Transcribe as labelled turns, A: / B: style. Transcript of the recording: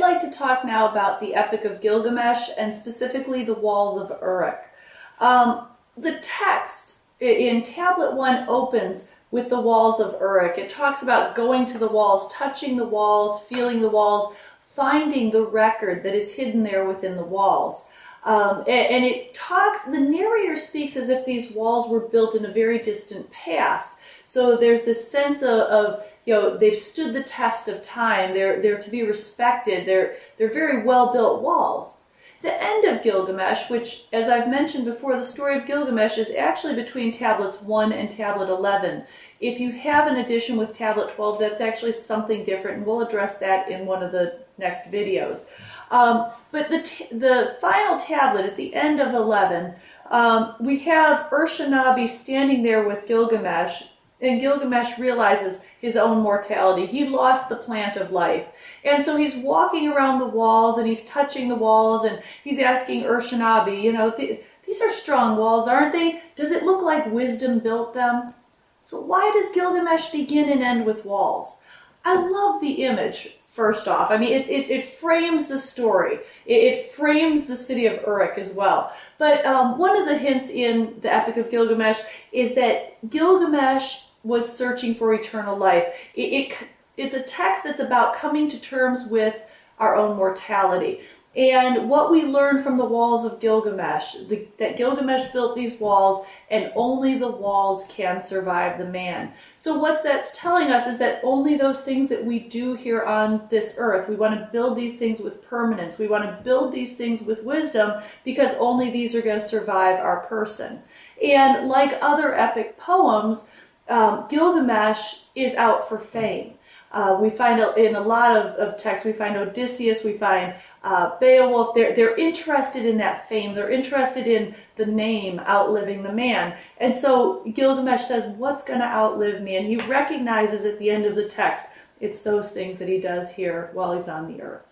A: like to talk now about the Epic of Gilgamesh and specifically the walls of Uruk. The text in Tablet 1 opens with the walls of Uruk. It talks about going to the walls, touching the walls, feeling the walls, finding the record that is hidden there within the walls. And it talks, the narrator speaks as if these walls were built in a very distant past. So there's this sense of you know, they've stood the test of time. They're to be respected. They're very well-built walls. The end of Gilgamesh, which, as I've mentioned before, the story of Gilgamesh is actually between Tablets 1 and Tablet 11. If you have an edition with Tablet 12, that's actually something different, and we'll address that in one of the next videos. But the final tablet at the end of 11, we have Uruk.avi standing there with Gilgamesh, and Gilgamesh realizes his own mortality. He lost the plant of life. And so he's walking around the walls, and he's touching the walls, and he's asking Uruk.avi, you know, these are strong walls, aren't they? Does it look like wisdom built them? So why does Gilgamesh begin and end with walls? I love the image, first off. I mean, it frames the story. It frames the city of Uruk as well. But one of the hints in the Epic of Gilgamesh is that Gilgamesh was searching for eternal life. It's a text that's about coming to terms with our own mortality. And what we learn from the walls of Gilgamesh, that Gilgamesh built these walls, and only the walls can survive the man. So what that's telling us is that only those things that we do here on this earth, we want to build these things with permanence. We want to build these things with wisdom, because only these are going to survive our person. And like other epic poems, Gilgamesh is out for fame. We find in a lot of texts, we find Odysseus, we find Beowulf. They're interested in that fame. They're interested in the name outliving the man. And so Gilgamesh says, what's going to outlive me? And he recognizes at the end of the text, it's those things that he does here while he's on the earth.